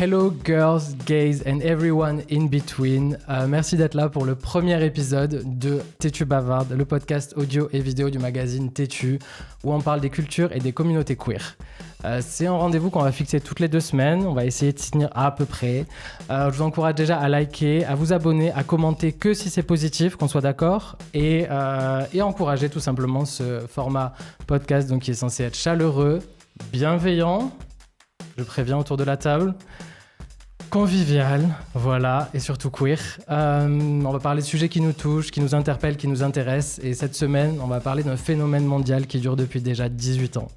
Hello girls, gays and everyone in between. Merci d'être là pour le premier épisode de Tétu Bavarde, le podcast audio et vidéo du magazine Tétu, où on parle des cultures et des communautés queer. C'est un rendez-vous qu'on va fixer toutes les 2 semaines. On va essayer de s'y tenir à peu près. Je vous encourage déjà à liker, à vous abonner, à commenter que si c'est positif, qu'on soit d'accord, et à encourager tout simplement ce format podcast donc, qui est censé être chaleureux, bienveillant, je préviens autour de la table, convivial, voilà, et surtout queer. On va parler de sujets qui nous touchent, qui nous interpellent, qui nous intéressent. Et cette semaine, on va parler d'un phénomène mondial qui dure depuis déjà 18 ans.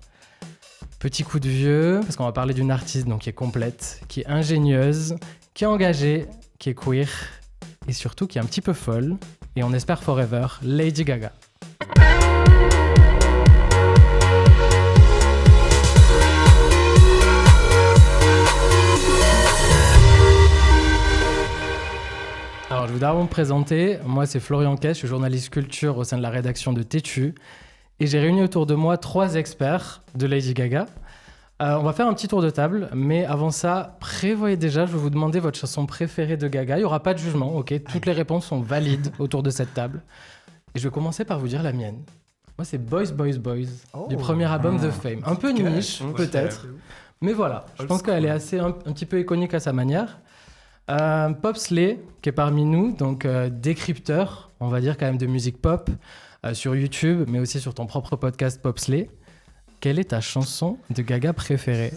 Petit coup de vieux, parce qu'on va parler d'une artiste donc, qui est complète, qui est ingénieuse, qui est engagée, qui est queer, et surtout qui est un petit peu folle. Et on espère forever, Lady Gaga. Alors, je voudrais avant de me présenter. Moi, c'est Florian Kess, je suis journaliste culture au sein de la rédaction de Tétu. Et j'ai réuni autour de moi 3 experts de Lady Gaga. On va faire un petit tour de table, mais avant ça, prévoyez déjà, je vais vous demander votre chanson préférée de Gaga. Il n'y aura pas de jugement, ok ? Toutes les réponses sont valides autour de cette table. Et je vais commencer par vous dire la mienne. Moi, c'est Boys, Boys, Boys, du premier album The Fame. Un peu niche, peut-être, mais voilà. Je pense qu'elle est assez un petit peu iconique à sa manière. Pop Slay, qui est parmi nous, donc décrypteur, on va dire quand même de musique pop, sur YouTube, mais aussi sur ton propre podcast Pop Slay. Quelle est ta chanson de Gaga préférée ?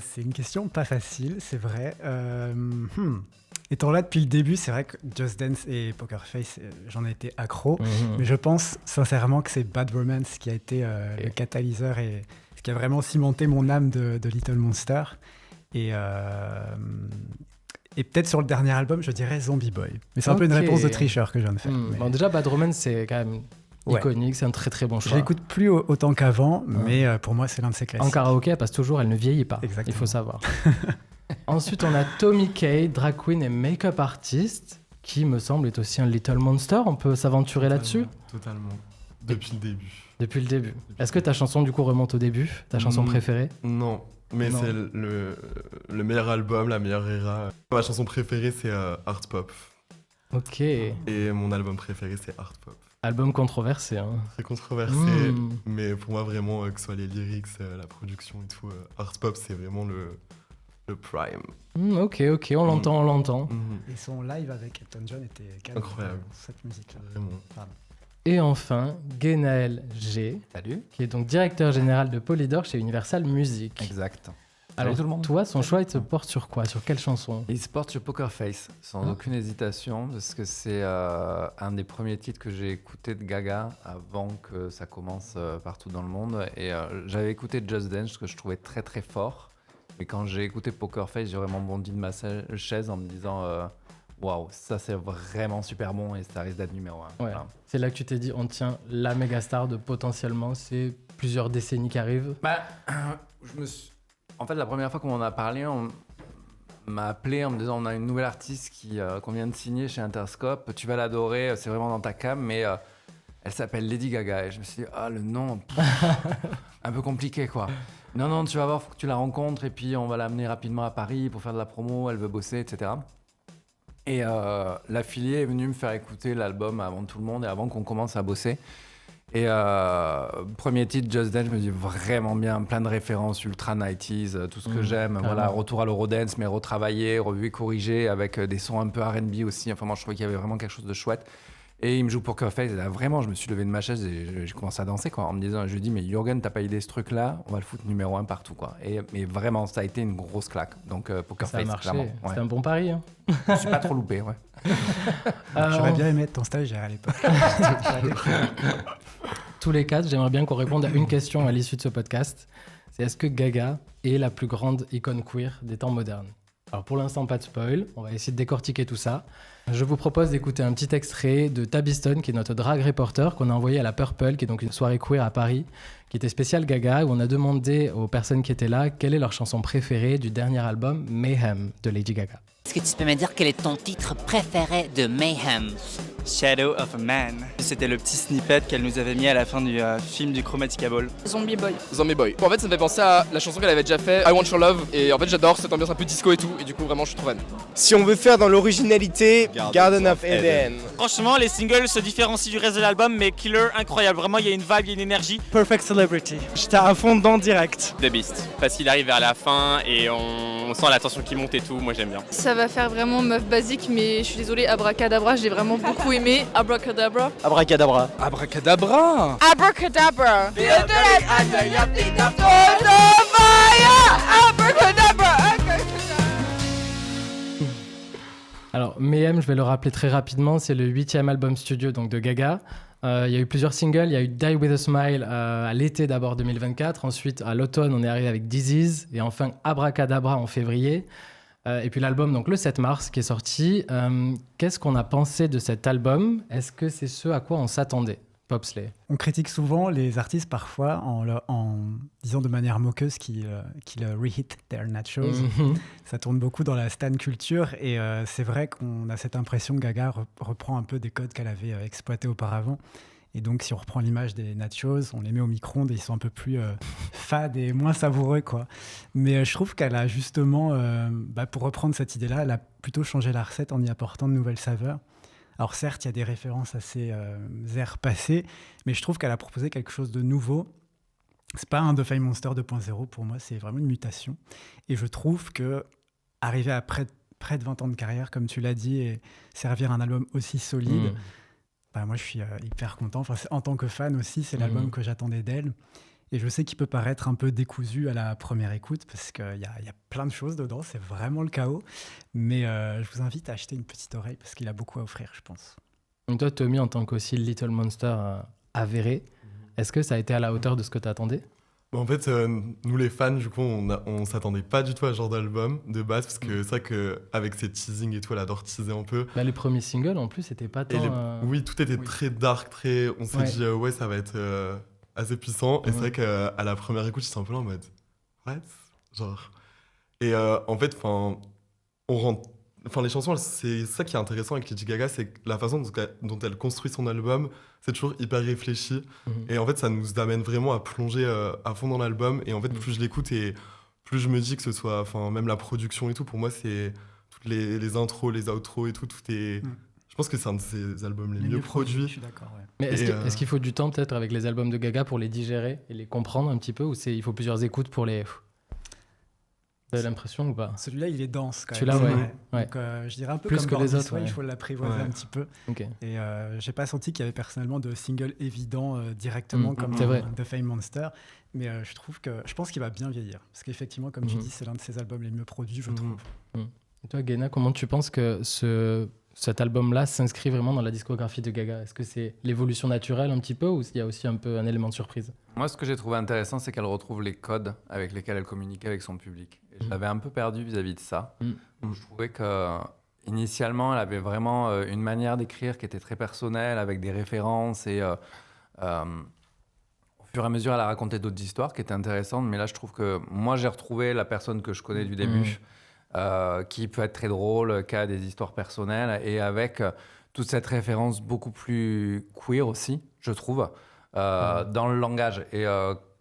C'est une question pas facile, c'est vrai. Étant là depuis le début, c'est vrai que Just Dance et Poker Face, j'en ai été accro, mais je pense sincèrement que c'est Bad Romance qui a été le catalyseur et ce qui a vraiment cimenté mon âme de Little Monster. Et peut-être sur le dernier album, je dirais Zombie Boy. Mais c'est un peu une réponse de tricheur que je viens de faire. Mais... Bon, déjà, Bad Romance, c'est quand même iconique, c'est un très très bon choix. Je l'écoute plus autant qu'avant, mais pour moi, c'est l'un de ses classiques. En karaoké, elle passe toujours, elle ne vieillit pas. Exactement. Il faut savoir. Ensuite, on a Tommy Kay, drag queen et make-up artist, qui me semble est aussi un Little Monster. On peut s'aventurer là-dessus ? Totalement. Depuis le début. Depuis le début. Est-ce que ta chanson, du coup, remonte au début ? Ta chanson préférée ? Non. Mais non. C'est le meilleur album, la meilleure era. Ma chanson préférée, c'est Art Pop. Ok. Et mon album préféré, c'est Art Pop. Album controversé. Hein. Très controversé, mais pour moi, vraiment, que ce soit les lyrics, la production et tout, Art Pop, c'est vraiment le prime. Ok, on l'entend. Et son live avec Elton John était incroyable. Cette musique-là. Vraiment. Pardon. Et enfin, Guénaël G. Salut. Qui est donc directeur général de Polydor chez Universal Music. Exact. Alors, tout le monde. Toi, son choix, il se porte sur quoi ? Sur quelle chanson ? Il se porte sur Poker Face, sans aucune hésitation, parce que c'est un des premiers titres que j'ai écouté de Gaga avant que ça commence partout dans le monde. Et j'avais écouté Just Dance, que je trouvais très très fort. Mais quand j'ai écouté Poker Face, j'ai vraiment bondi de ma chaise en me disant waouh, ça c'est vraiment super bon et ça risque d'être numéro 1. Ouais. Voilà. C'est là que tu t'es dit, on tient la méga star de potentiellement ces plusieurs décennies qui arrivent. En fait, la première fois qu'on en a parlé, on m'a appelé en me disant on a une nouvelle artiste qu'on vient de signer chez Interscope, tu vas l'adorer, c'est vraiment dans ta cam, mais elle s'appelle Lady Gaga. Et je me suis dit, le nom, un peu compliqué quoi. Non, tu vas voir, faut que tu la rencontres et puis on va l'amener rapidement à Paris pour faire de la promo, elle veut bosser, etc. Et l'affilié est venu me faire écouter l'album avant tout le monde et avant qu'on commence à bosser. Et premier titre, Just Dance, je me dis vraiment bien, plein de références, ultra 90s, tout ce que j'aime. Voilà, retour à l'Eurodance, mais retravaillé, revu et corrigé, avec des sons un peu R&B aussi. Enfin, moi, je trouvais qu'il y avait vraiment quelque chose de chouette. Et il me joue Poker Face, et là, vraiment, je me suis levé de ma chaise et j'ai commencé à danser, quoi, en me disant, je lui dis, mais Jürgen, t'as pas idée ce truc-là, on va le foutre numéro 1 partout, quoi. Mais vraiment, ça a été une grosse claque. Donc, Poker ça Face, a marché. clairement. Ouais. C'était un bon pari. Hein. Je suis pas trop loupé, ouais. J'aurais bien aimé être ton stagiaire à l'époque. Tous les 4, j'aimerais bien qu'on réponde à une question à l'issue de ce podcast. C'est est-ce que Gaga est la plus grande icône queer des temps modernes ? Alors pour l'instant, pas de spoil, on va essayer de décortiquer tout ça. Je vous propose d'écouter un petit extrait de Tabby Stone, qui est notre drag reporter, qu'on a envoyé à la Purple, qui est donc une soirée queer à Paris, qui était spéciale Gaga, où on a demandé aux personnes qui étaient là quelle est leur chanson préférée du dernier album Mayhem de Lady Gaga. Est-ce que tu peux me dire quel est ton titre préféré de Mayhem? Shadow of a Man. C'était le petit snippet qu'elle nous avait mis à la fin du film du Chromatica Ball. Zombie Boy. Zombie Boy. Bon, en fait, ça me fait penser à la chanson qu'elle avait déjà fait, I Want Your Love. Et en fait, j'adore cette ambiance un peu disco et tout. Et du coup, vraiment, je suis trop fan. Si on veut faire dans l'originalité, Garden of Eden. Franchement, les singles se différencient du reste de l'album, mais Killer, incroyable. Vraiment, il y a une vibe, il y a une énergie. Perfect Celebrity. J'étais à fond dedans direct. The Beast. Parce qu'il arrive vers la fin et on sent la tension qui monte et tout. Moi, j'aime bien. Ça va faire vraiment meuf basique, mais je suis désolée, Abracadabra, j'ai vraiment beaucoup aimé. Abracadabra. Abracadabra. Abracadabra. Abracadabra. Alors, Mayhem, je vais le rappeler très rapidement, c'est le 8e album studio donc, de Gaga. Il y a eu plusieurs singles, il y a eu Die With A Smile à l'été d'abord 2024, ensuite à l'automne on est arrivé avec Disease, et enfin Abracadabra en février. Et puis l'album, donc le 7 mars, qui est sorti. Qu'est-ce qu'on a pensé de cet album? Est-ce que c'est ce à quoi on s'attendait, Popsley? On critique souvent les artistes parfois en disant de manière moqueuse qu'ils rehit their nachos. Ça tourne beaucoup dans la stan culture et c'est vrai qu'on a cette impression que Gaga reprend un peu des codes qu'elle avait exploités auparavant. Et donc, si on reprend l'image des nachos, on les met au micro-ondes et ils sont un peu plus fades et moins savoureux, quoi. Mais je trouve qu'elle a justement, pour reprendre cette idée-là, elle a plutôt changé la recette en y apportant de nouvelles saveurs. Alors certes, il y a des références à ses airs passés, mais je trouve qu'elle a proposé quelque chose de nouveau. C'est pas un The Fame Monster 2.0 pour moi, c'est vraiment une mutation. Et je trouve que arriver à près de 20 ans de carrière, comme tu l'as dit, et servir un album aussi solide, moi je suis hyper content. Enfin, en tant que fan aussi, c'est l'album que j'attendais d'elle. Et je sais qu'il peut paraître un peu décousu à la première écoute parce qu'il y a plein de choses dedans, c'est vraiment le chaos. Mais je vous invite à acheter une petite oreille parce qu'il a beaucoup à offrir, je pense. Donc toi, Tommy, en tant qu'aussi Little Monster avéré, est-ce que ça a été à la hauteur de ce que tu attendais? En fait, nous les fans, du coup, on s'attendait pas du tout à ce genre d'album de base parce que c'est vrai qu'avec ses teasing et tout, elle adore teaser un peu. Les premiers singles, en plus, c'était pas tant... Oui, tout était très dark, on s'est dit, ouais, ça va être assez puissant. Et c'est vrai qu'à la première écoute, j'étais un peu là en mode, what? Genre... Et en fait, les chansons, c'est ça qui est intéressant avec Lady Gaga, c'est la façon dont elle construit son album, c'est toujours hyper réfléchi. Et en fait, ça nous amène vraiment à plonger à fond dans l'album. Et en fait, plus je l'écoute et plus je me dis que ce soit, même la production et tout, pour moi, c'est toutes les intros, les outros et tout est... Je pense que c'est un de ses albums les mieux produits. Je suis d'accord, ouais. Mais est-ce qu'il faut du temps peut-être avec les albums de Gaga pour les digérer et les comprendre un petit peu, ou il faut plusieurs écoutes pour les... T'as l'impression ou pas? Celui-là, il est dense quand même. Celui-là, ouais. Donc, je dirais un peu plus comme que les autres. il faut l'apprivoiser un petit peu. Okay. Et j'ai pas senti qu'il y avait personnellement de single évident directement comme The Fame Monster. Mais je pense qu'il va bien vieillir. Parce qu'effectivement, comme tu dis, c'est l'un de ses albums les mieux produits, je trouve. Et toi, Guéna, comment tu penses que cet album-là s'inscrit vraiment dans la discographie de Gaga? Est-ce que c'est l'évolution naturelle un petit peu, ou il y a aussi un peu un élément de surprise? Moi, ce que j'ai trouvé intéressant, c'est qu'elle retrouve les codes avec lesquels elle communiquait avec son public. Et je l'avais un peu perdu vis-à-vis de ça. Donc, je trouvais qu'initialement, elle avait vraiment une manière d'écrire qui était très personnelle, avec des références. Et au fur et à mesure, elle a raconté d'autres histoires qui étaient intéressantes. Mais là, je trouve que moi, j'ai retrouvé la personne que je connais du début, qui peut être très drôle, qui a des histoires personnelles, et avec toute cette référence beaucoup plus queer aussi, je trouve, dans le langage. Et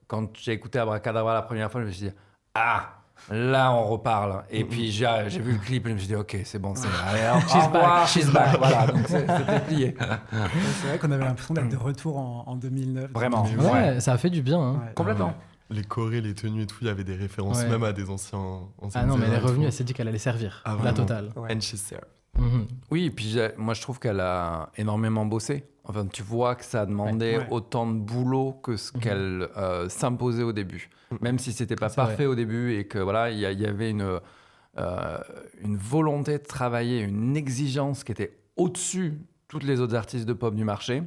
quand j'ai écouté Abracadabra la première fois, je me suis dit « Ah, là, on reparle !» Et puis j'ai vu le clip et je me suis dit « Ok, c'est bon, c'est allez, she's back !» Voilà, donc c'était plié. C'est vrai qu'on avait l'impression d'être de retour en 2009. Vraiment. Ouais, ça a fait du bien. Hein. Complètement. Les chorés, les tenues et tout, il y avait des références même à des anciens Ah non, mais elle est revenue, elle s'est dit qu'elle allait servir, la totale. And she served. Oui, et puis moi je trouve qu'elle a énormément bossé. Enfin, tu vois que ça a demandé autant de boulot que ce qu'elle s'imposait au début. Même si c'était pas parfait au début et que voilà, il y avait une volonté de travailler, une exigence qui était au-dessus de toutes les autres artistes de pop du marché.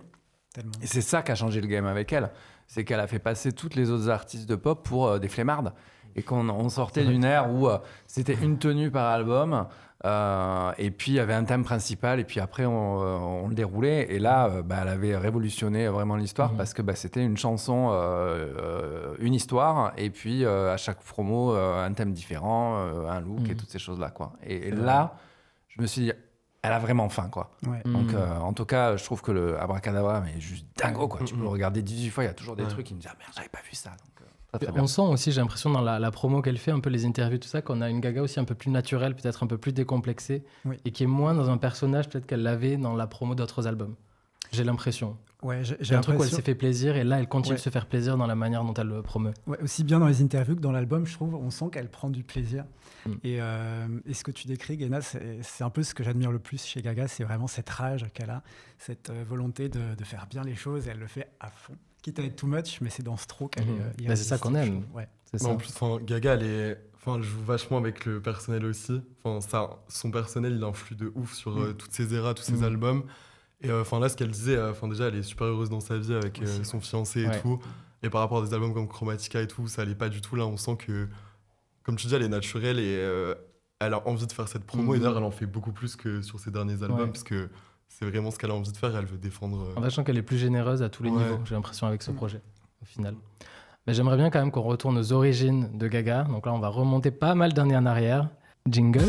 Tellement. Et c'est ça qui a changé le game avec elle. C'est qu'elle a fait passer toutes les autres artistes de pop pour des flemmardes. Et qu'on sortait d'une ère où c'était une tenue par album, et puis il y avait un thème principal, et puis après on le déroulait. Et là, elle avait révolutionné vraiment l'histoire parce que c'était une chanson, une histoire, et puis à chaque promo, un thème différent, un look et toutes ces choses-là, quoi. Et là, je me suis dit, elle a vraiment faim, quoi. Ouais. Donc, en tout cas, je trouve que le Abracadabra est juste dingo, quoi. Tu peux le regarder 18 fois, il y a toujours des trucs qui me disent, ah merde, j'avais pas vu ça. Donc, très bien. On sent aussi, j'ai l'impression, dans la promo qu'elle fait, un peu les interviews, tout ça, qu'on a une Gaga aussi un peu plus naturelle, peut-être un peu plus décomplexée, et qui est moins dans un personnage peut-être qu'elle l'avait dans la promo d'autres albums. J'ai l'impression. Ouais, j'ai un truc où elle s'est fait plaisir, et là, elle continue de se faire plaisir dans la manière dont elle le promeut. Ouais, aussi bien dans les interviews que dans l'album, je trouve, on sent qu'elle prend du plaisir. Et ce que tu décris, Guéna, c'est un peu ce que j'admire le plus chez Gaga, c'est vraiment cette rage qu'elle a, cette volonté de faire bien les choses, et elle le fait à fond. Quitte à être too much, mais c'est dans ce trop qu'elle est c'est ça qu'on aime. Ouais. C'est ça. En plus, Gaga, elle joue vachement avec le personnel aussi. Son personnel, il influe de ouf sur toutes ses eras, tous ses albums. Et là, ce qu'elle disait, déjà, elle est super heureuse dans sa vie avec son fiancé et tout. Et par rapport à des albums comme Chromatica et tout, ça allait pas du tout. Là, on sent que, comme tu dis, elle est naturelle et elle a envie de faire cette promo. Et d'ailleurs, elle en fait beaucoup plus que sur ses derniers albums, parce que c'est vraiment ce qu'elle a envie de faire. Elle veut défendre. En sachant qu'elle est plus généreuse à tous les niveaux, j'ai l'impression, avec ce projet, au final. Mais j'aimerais bien quand même qu'on retourne aux origines de Gaga. Donc là, on va remonter pas mal d'années en arrière. Jingle.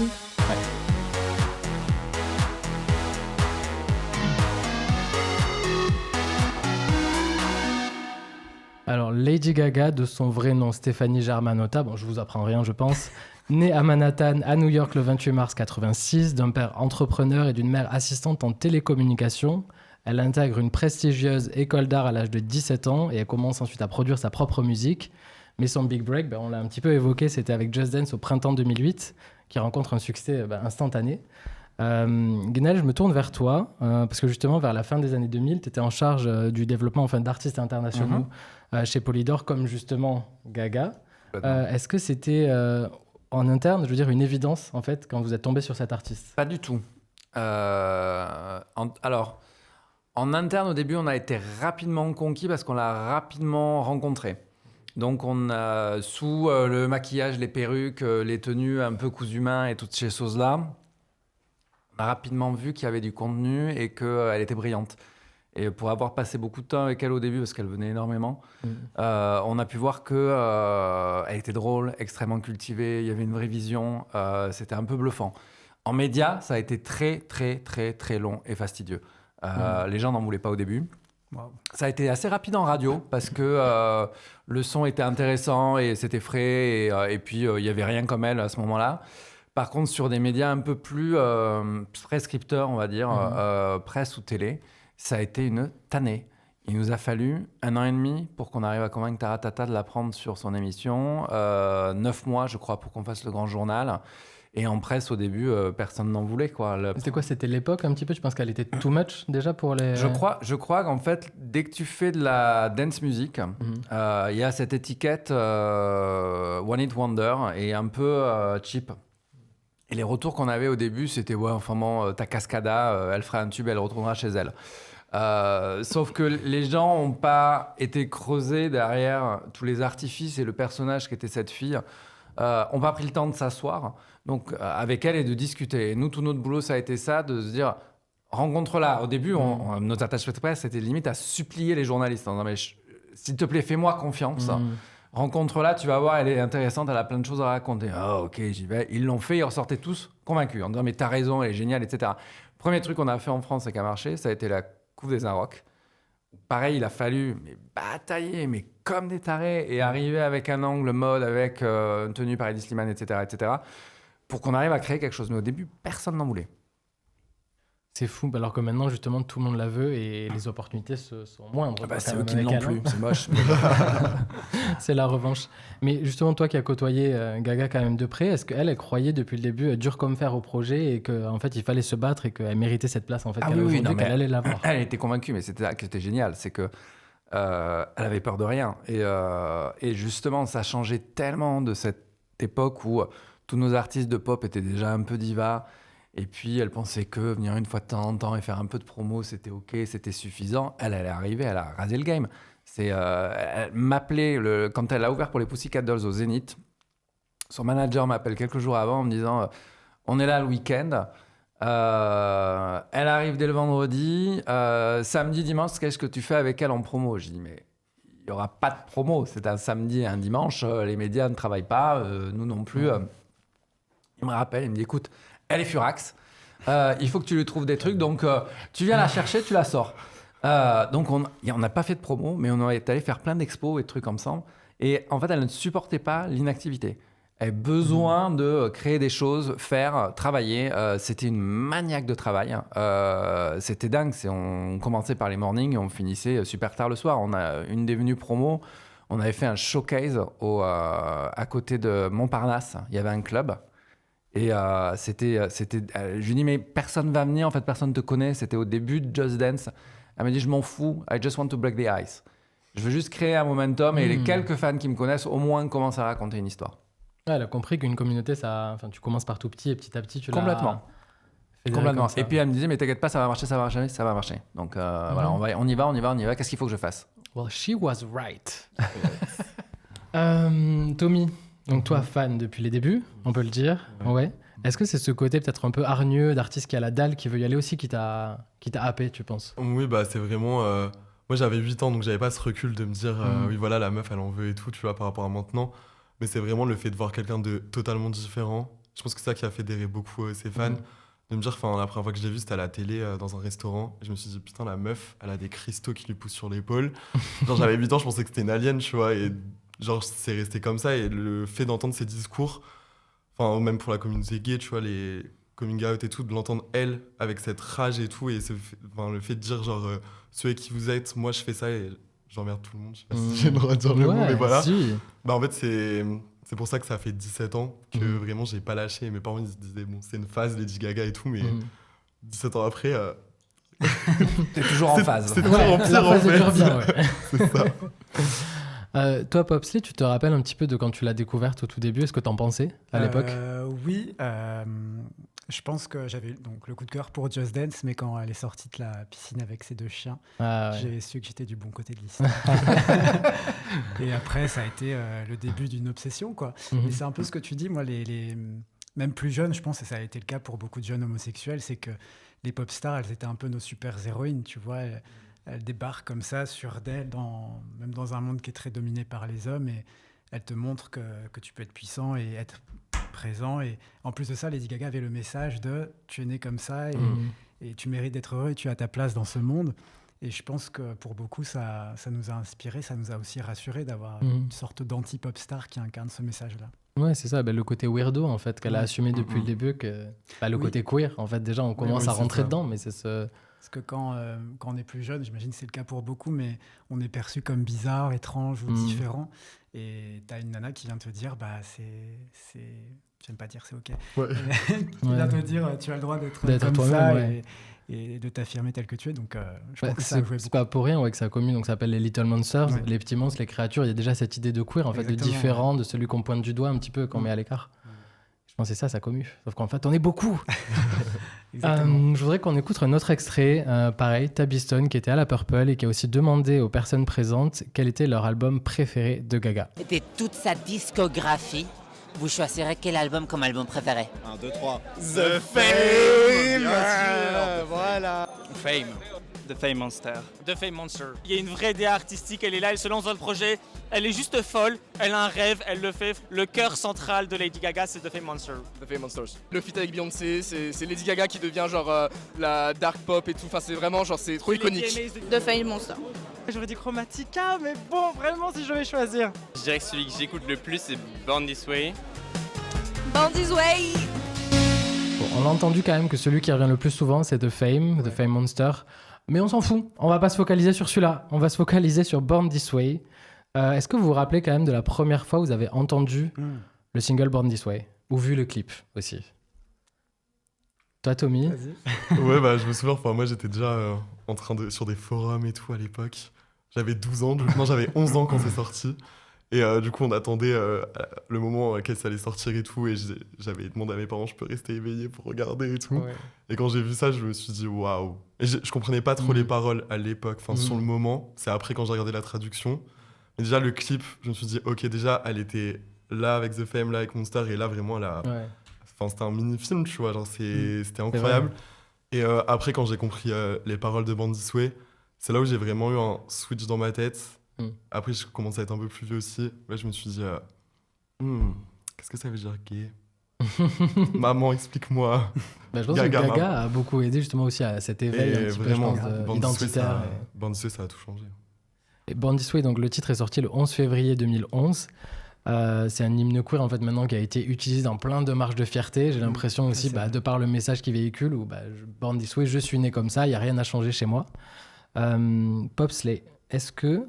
Alors, Lady Gaga, de son vrai nom Stéphanie Germanotta, bon, je vous apprends rien, je pense, née à Manhattan, à New York, le 28 mars 86, d'un père entrepreneur et d'une mère assistante en télécommunications. Elle intègre une prestigieuse école d'art à l'âge de 17 ans et elle commence ensuite à produire sa propre musique. Mais son big break, on l'a un petit peu évoqué, c'était avec Just Dance au printemps 2008, qui rencontre un succès instantané. Guenelle, je me tourne vers toi, parce que justement, vers la fin des années 2000, tu étais en charge du développement d'artistes internationaux chez Polydor, comme justement Gaga. Est-ce que c'était en interne, je veux dire, une évidence, en fait, quand vous êtes tombé sur cet artiste ? Pas du tout. Alors, en interne, au début, on a été rapidement conquis parce qu'on l'a rapidement rencontré. Donc, on a, sous le maquillage, les perruques, les tenues un peu cousu main et toutes ces choses-là, on a rapidement vu qu'il y avait du contenu et qu'elle était brillante. Et pour avoir passé beaucoup de temps avec elle au début, parce qu'elle venait énormément, on a pu voir qu'elle était drôle, extrêmement cultivée, il y avait une vraie vision, c'était un peu bluffant. En médias, ça a été très, très, très, très long et fastidieux. Les gens n'en voulaient pas au début. Wow. Ça a été assez rapide en radio parce que le son était intéressant et c'était frais et puis il n'y avait rien comme elle à ce moment-là. Par contre, sur des médias un peu plus prescripteurs, on va dire, presse ou télé, ça a été une tannée. Il nous a fallu 1 an et demi pour qu'on arrive à convaincre Taratata de la prendre sur son émission, 9 mois, je crois, pour qu'on fasse le grand journal. Et en presse, au début, personne n'en voulait, quoi. C'était quoi ? C'était l'époque, un petit peu ? Tu penses qu'elle était too much, déjà, pour les... Je crois qu'en fait, dès que tu fais de la dance music, y a cette étiquette One Hit Wonder et un peu cheap. Et les retours qu'on avait au début, c'était « Ouais, enfin bon, ta Cascada, elle fera un tube, elle retournera chez elle. » Sauf que les gens n'ont pas été creusés derrière tous les artifices et le personnage qui était cette fille. On pas pris le temps de s'asseoir donc avec elle et de discuter. Et nous, tout notre boulot, ça a été ça, de se dire rencontre-la. Au début, notre attaché de presse, c'était limite à supplier les journalistes en disant mais s'il te plaît, fais-moi confiance. Rencontre-la, tu vas voir, elle est intéressante, elle a plein de choses à raconter. Ah, ok, j'y vais. Ils l'ont fait, ils ressortaient tous convaincus en disant mais t'as raison, elle est géniale, etc. Premier truc qu'on a fait en France et qui a marché, ça a été la Couve des Inrocks. Pareil, il a fallu batailler, mais comme des tarés, et arriver avec un angle mode, avec une tenue Paradis Slimane, etc., pour qu'on arrive à créer quelque chose. Mais au début, personne n'en voulait. C'est fou, alors que maintenant, justement, tout le monde la veut et les opportunités sont moindres. C'est eux qui ne l'ont plus, c'est moche. C'est la revanche. Mais justement, toi qui as côtoyé Gaga quand même de près, est-ce qu'elle croyait depuis le début dur comme fer au projet et qu'en fait, il fallait se battre et qu'elle méritait cette place en fait, qu'elle allait l'avoir? Elle était convaincue, mais c'était génial. C'est que elle avait peur de rien. Et justement, ça changeait tellement de cette époque où tous nos artistes de pop étaient déjà un peu divas. Et puis, elle pensait que venir une fois de temps en temps et faire un peu de promo, c'était OK, c'était suffisant. Elle est arrivée, elle a rasé le game. Elle m'appelait, quand elle a ouvert pour les Pussycat Dolls au Zénith, son manager m'appelle quelques jours avant en me disant on est là le week-end. Elle arrive dès le vendredi. Samedi, dimanche, qu'est-ce que tu fais avec elle en promo? Je dis mais il n'y aura pas de promo. C'est un samedi et un dimanche. Les médias ne travaillent pas, nous non plus. Il me rappelle, il me dit écoute, elle est furax. Il faut que tu lui trouves des trucs. Donc, tu viens la chercher, tu la sors. Donc, on n'a pas fait de promo, mais on est allé faire plein d'expos et de trucs comme ça. Et en fait, elle ne supportait pas l'inactivité. Elle avait besoin de créer des choses, faire, travailler. C'était une maniaque de travail. C'était dingue. On commençait par les mornings et on finissait super tard le soir. On a une des venues promo. On avait fait un showcase à côté de Montparnasse. Il y avait un club. Et je lui dis, mais personne va venir. En fait, personne ne te connaît. C'était au début de Just Dance. Elle m'a dit, je m'en fous. I just want to break the ice. Je veux juste créer un momentum et les quelques fans qui me connaissent, au moins, commencent à raconter une histoire. Ouais, elle a compris qu'une communauté, tu commences par tout petit et petit à petit, tu Complètement. Et puis elle me disait, mais t'inquiète pas, ça va marcher. Donc voilà, on y va. Qu'est-ce qu'il faut que je fasse? Well, she was right. Tommy, donc toi, fan depuis les débuts, on peut le dire. Ouais. Est-ce que c'est ce côté peut-être un peu hargneux d'artiste qui a la dalle, qui veut y aller aussi, qui t'a happé, tu penses? Oui, bah c'est vraiment... Moi, j'avais 8 ans, donc j'avais pas ce recul de me dire, oui, voilà, la meuf, elle en veut et tout, tu vois, par rapport à maintenant. Mais c'est vraiment le fait de voir quelqu'un de totalement différent. Je pense que c'est ça qui a fédéré beaucoup ses fans. De me dire, la première fois que je l'ai vue, c'était à la télé, dans un restaurant. Et je me suis dit, putain, la meuf, elle a des cristaux qui lui poussent sur l'épaule. Genre, j'avais 8 ans, je pensais que c'était une alien, tu vois. Et genre, c'est resté comme ça. Et le fait d'entendre ses discours, même pour la communauté gay, tu vois, les coming out et tout, de l'entendre, elle, avec cette rage et tout. Et le fait de dire, genre, ceux avec qui vous êtes, moi, je fais ça et j'emmerde tout le monde. Je sais pas si j'ai le droit de dire le mot, mais voilà. Si. Bah, en fait, c'est pour ça que ça fait 17 ans que vraiment j'ai pas lâché. Et mes parents ils se disaient, bon, c'est une phase Lady Gaga et tout, mais 17 ans après. T'es toujours en phase. C'est toujours en pire en fait. Bien, ouais. C'est ça. Toi, Popsley, tu te rappelles un petit peu de quand tu l'as découverte au tout début? Est-ce que t'en pensais à l'époque? Oui. Je pense que j'avais donc le coup de cœur pour Just Dance, mais quand elle est sortie de la piscine avec ses 2 chiens, j'ai su que j'étais du bon côté de l'histoire. Et après, ça a été le début d'une obsession, quoi. Et c'est un peu ce que tu dis, moi, même plus jeunes, je pense, et ça a été le cas pour beaucoup de jeunes homosexuels, c'est que les pop stars, elles étaient un peu nos super-héroïnes, tu vois. Elles débarquent comme ça sur d'elles, même dans un monde qui est très dominé par les hommes, et elles te montrent que tu peux être puissant et être présent. Et en plus de ça, Lady Gaga avait le message de tu es né comme ça et tu mérites d'être heureux et tu as ta place dans ce monde. Et je pense que pour beaucoup, ça nous a inspiré, ça nous a aussi rassuré d'avoir une sorte d'anti-pop star qui incarne ce message-là. Ouais, c'est ça, le côté weirdo en fait qu'elle a assumé depuis le début, le côté queer en fait. Déjà, on commence à rentrer dedans, mais c'est ce... Parce que quand on est plus jeune, j'imagine que c'est le cas pour beaucoup, mais on est perçu comme bizarre, étrange ou différent. Et t'as une nana qui vient te dire, j'aime pas dire c'est ok. Qui vient te dire, tu as le droit d'être comme ça et de t'affirmer tel que tu es. Donc, je pense que ça a joué beaucoup. C'est pas pour rien que ça a commu, donc ça s'appelle les Little Monsters, les petits monstres, les créatures. Il y a déjà cette idée de queer, en fait, de différent, de celui qu'on pointe du doigt un petit peu, qu'on met à l'écart. Je pense que c'est ça commu. Sauf qu'en fait, on est beaucoup. Je voudrais qu'on écoute un autre extrait, pareil, Tabby Stone, qui était à la Purple et qui a aussi demandé aux personnes présentes quel était leur album préféré de Gaga. De toute sa discographie, vous choisirez quel album comme album préféré? 1, 2, 3. The Fame. Voilà. Fame. The Fame Monster. The Fame Monster. Il y a une vraie idée artistique, elle est là, elle se lance dans le projet, elle est juste folle, elle a un rêve, elle le fait. Le cœur central de Lady Gaga, c'est The Fame Monster. The Fame Monsters. Le feat avec Beyoncé, c'est Lady Gaga qui devient genre la dark pop et tout, c'est vraiment genre c'est trop iconique. The Fame Monster. J'aurais dit Chromatica, mais bon, vraiment, si je devais choisir. Je dirais que celui que j'écoute le plus, c'est Born This Way. Born This Way. Bon, on a entendu quand même que celui qui revient le plus souvent, c'est The Fame Monster. Mais on s'en fout, on va pas se focaliser sur celui-là, on va se focaliser sur Born This Way. Est-ce que vous vous rappelez quand même de la première fois où vous avez entendu le single Born This Way ou vu le clip aussi? Toi, Tommy? Ouais, je me souviens, moi j'étais déjà sur des forums et tout à l'époque. J'avais 12 ans, non, j'avais 11 ans quand c'est sorti. Et du coup, on attendait le moment auquel ça allait sortir et tout. Et j'avais demandé à mes parents, je peux rester éveillé pour regarder et tout. Ouais. Et quand j'ai vu ça, je me suis dit, waouh. Et je comprenais pas trop les paroles à l'époque, sur le moment. C'est après quand j'ai regardé la traduction. Mais déjà, le clip, je me suis dit, ok, déjà, elle était là avec The Fame, là avec Monster. Et là, vraiment, c'était un mini-film, tu vois. Genre, c'était incroyable. Et après, quand j'ai compris les paroles de Born This Way, c'est là où j'ai vraiment eu un switch dans ma tête. Après, je commence à être un peu plus vieux aussi. Là, je me suis dit, qu'est-ce que ça veut dire gay? Maman, explique-moi. Je pense que Gaga a beaucoup aidé justement aussi à cet éveil un petit vraiment, peu, identitaire. Born This Way, ça a tout changé. Et Born This Way, donc le titre est sorti le 11 février 2011. C'est un hymne queer en fait maintenant qui a été utilisé dans plein de marches de fierté. J'ai l'impression aussi, de par le message qu'il véhicule, où Born This Way, je suis né comme ça, il n'y a rien à changer chez moi. Popsley, est-ce que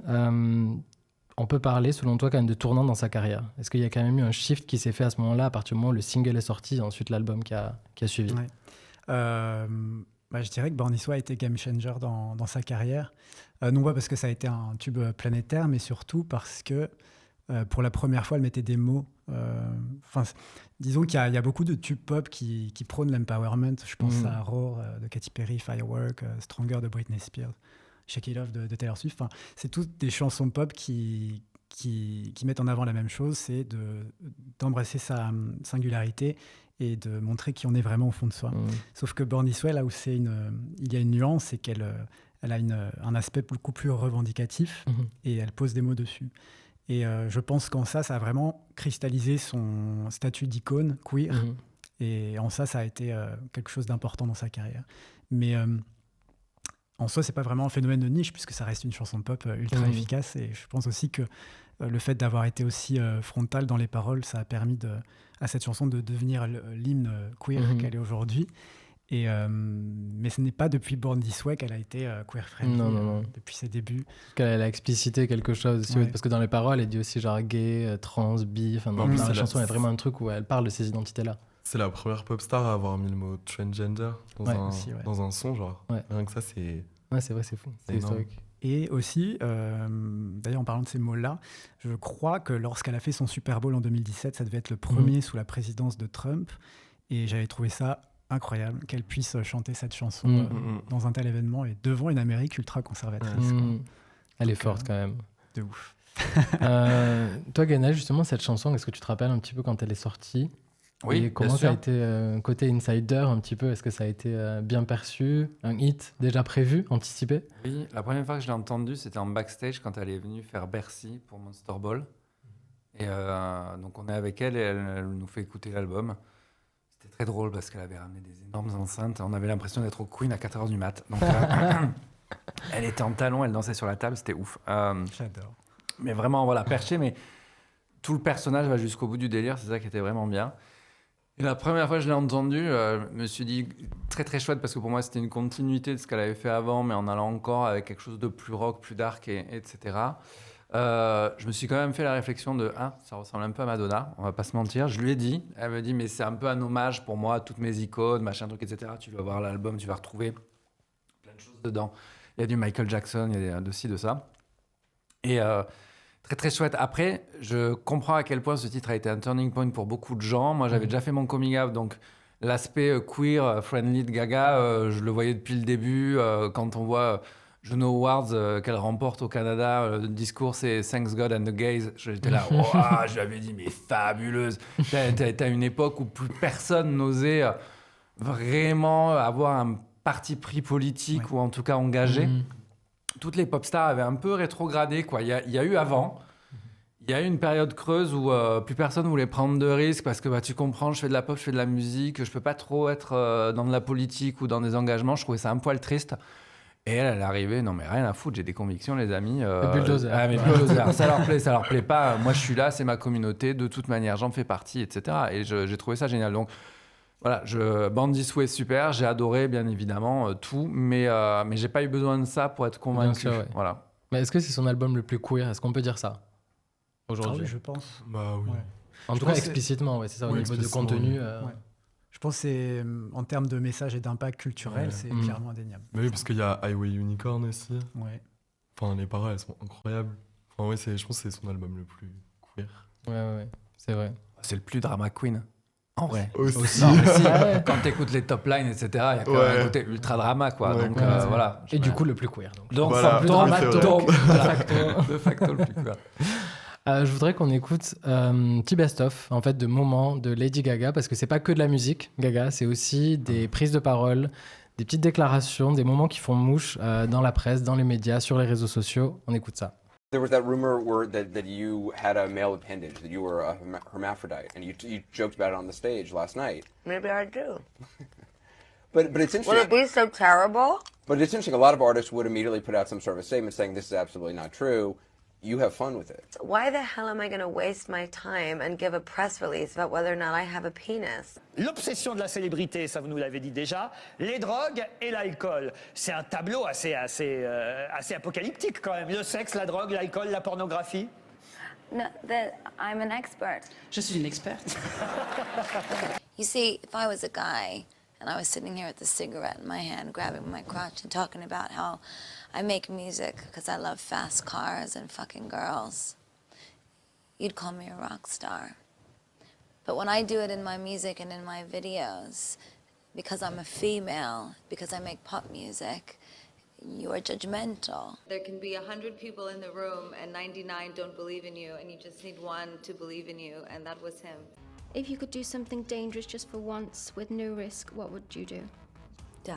on peut parler selon toi quand même de tournant dans sa carrière? Est-ce qu'il y a quand même eu un shift qui s'est fait à ce moment-là, à partir du moment où le single est sorti et ensuite l'album qui a suivi? Ouais. Je dirais que Born This Way a été game changer dans sa carrière. Non pas parce que ça a été un tube planétaire, mais surtout parce que pour la première fois, elle mettait des mots. Disons qu'il y a beaucoup de tubes pop qui prônent l'empowerment. Je pense à Roar de Katy Perry, Firework, Stronger de Britney Spears, Shake It Off de Taylor Swift. C'est toutes des chansons pop qui mettent en avant la même chose, c'est d'embrasser sa singularité et de montrer qui on est vraiment au fond de soi. Sauf que Born This Way, là où il y a une nuance, c'est qu'elle a un aspect beaucoup plus revendicatif et elle pose des mots dessus. Et je pense qu'en ça a vraiment cristallisé son statut d'icône queer. Et en ça a été quelque chose d'important dans sa carrière. Mais en soi, c'est pas vraiment un phénomène de niche, puisque ça reste une chanson pop ultra efficace. Et je pense aussi que le fait d'avoir été aussi frontal dans les paroles, ça a permis à cette chanson de devenir l'hymne queer qu'elle est aujourd'hui. Mais ce n'est pas depuis Born This Way qu'elle a été queer-friendly, non. Depuis ses débuts. Qu'elle a explicité quelque chose aussi, parce que dans les paroles, elle dit aussi genre gay, trans, bi. Dans la chanson, il y a vraiment un truc où elle parle de ces identités-là. C'est la première pop star à avoir mis le mot transgender dans un son, genre. Rien que ça, c'est... Ouais, c'est vrai, c'est fou. C'est historique. Et aussi, d'ailleurs en parlant de ces mots-là, je crois que lorsqu'elle a fait son Super Bowl en 2017, ça devait être le premier sous la présidence de Trump. Et j'avais trouvé ça incroyable qu'elle puisse chanter cette chanson dans un tel événement et devant une Amérique ultra conservatrice. Elle est forte quand même. De ouf. Toi, Gaënal, justement, cette chanson, est-ce que tu te rappelles un petit peu quand elle est sortie? Oui, et comment ça a été côté insider un petit peu? Est-ce que ça a été bien perçu? Un hit déjà prévu, anticipé? Oui, la première fois que je l'ai entendue, c'était en backstage quand elle est venue faire Bercy pour Monster Ball. Et donc on est avec elle et elle nous fait écouter l'album. C'était très drôle parce qu'elle avait ramené des énormes enceintes. On avait l'impression d'être au Queen à 4h du mat. Donc elle était en talons, elle dansait sur la table, c'était ouf. J'adore. Mais vraiment, voilà, perché, mais tout le personnage va jusqu'au bout du délire, c'est ça qui était vraiment bien. Et la première fois que je l'ai entendue, je me suis dit très très chouette parce que pour moi c'était une continuité de ce qu'elle avait fait avant, mais en allant encore avec quelque chose de plus rock, plus dark, etc. Je me suis quand même fait la réflexion de ça ressemble un peu à Madonna, on va pas se mentir. Je lui ai dit, elle me dit mais c'est un peu un hommage pour moi à toutes mes icônes, machin truc, etc. Tu vas voir l'album, tu vas retrouver plein de choses dedans. Il y a du Michael Jackson, il y a de ci, de ça. Et très très chouette. Après, je comprends à quel point ce titre a été un turning point pour beaucoup de gens. Moi, j'avais déjà fait mon coming out, donc l'aspect queer, friendly de Gaga, je le voyais depuis le début. Quand on voit Juno Awards qu'elle remporte au Canada, le discours c'est Thanks God and the Gays. J'étais là, je lui avais dit, mais fabuleuse. T'as une époque où plus personne n'osait vraiment avoir un parti pris politique ou en tout cas engagé. Toutes les pop stars avaient un peu rétrogradé, quoi. Il y a eu avant, il y a eu une période creuse où plus personne voulait prendre de risques parce que tu comprends, je fais de la pop, je fais de la musique, je peux pas trop être dans de la politique ou dans des engagements. Je trouvais ça un poil triste. Et elle est arrivée, non mais rien à foutre, j'ai des convictions les amis. Bulldozer. Mais bulldozer, ça leur plaît pas. Moi je suis là, c'est ma communauté, de toute manière j'en fais partie, etc. Et j'ai trouvé ça génial. Donc voilà, Born This Way, super, j'ai adoré bien évidemment tout, mais j'ai pas eu besoin de ça pour être convaincu. Sûr, ouais. Voilà. Mais est-ce que c'est son album le plus queer? Est-ce qu'on peut dire ça aujourd'hui? Oui, je pense. Bah oui. Ouais. En tout cas explicitement, c'est ça, au niveau du contenu. Je pense que c'est, en termes de message et d'impact culturel, c'est clairement indéniable. Mais oui, parce qu'il y a Highway Unicorn aussi. Ouais. Enfin, les paroles, elles sont incroyables. Enfin, ouais, je pense que c'est son album le plus queer. Ouais, c'est vrai. C'est le plus drama queen. En vrai. Aussi. Non, quand t'écoutes les top lines, etc., il y a quand même un côté ultra drama, quoi. Ouais, donc voilà. Et du coup, le plus queer. Donc voilà, plus drama, de facto le plus queer. Je voudrais qu'on écoute un petit best-of en fait, de moments de Lady Gaga, parce que c'est pas que de la musique, Gaga, c'est aussi des prises de parole, des petites déclarations, des moments qui font mouche dans la presse, dans les médias, sur les réseaux sociaux. On écoute ça. There was that rumor that you had a male appendage, that you were a hermaphrodite, and you joked about it on the stage last night. Maybe I do. But it's interesting. Would it be so terrible? But it's interesting. A lot of artists would immediately put out some sort of a statement saying this is absolutely not true. You have fun with it. Why the hell am I going to waste my time and give a press release about whether or not I have a penis? L'obsession de la célébrité, ça vous nous l'avez dit déjà, les drogues et l'alcool. C'est un tableau assez apocalyptique quand même. Le sexe, la drogue, l'alcool, la pornographie. No, I'm an expert. Je suis une experte. You see, if I was a guy and I was sitting here with a cigarette in my hand, grabbing my crotch and talking about how I make music because I love fast cars and fucking girls, you'd call me a rock star. But when I do it in my music and in my videos, because I'm a female, because I make pop music, you are judgmental. There can be 100 people in the room and 99 don't believe in you, and you just need one to believe in you, and that was him. If you could do something dangerous just for once with no risk, what would you do? Die.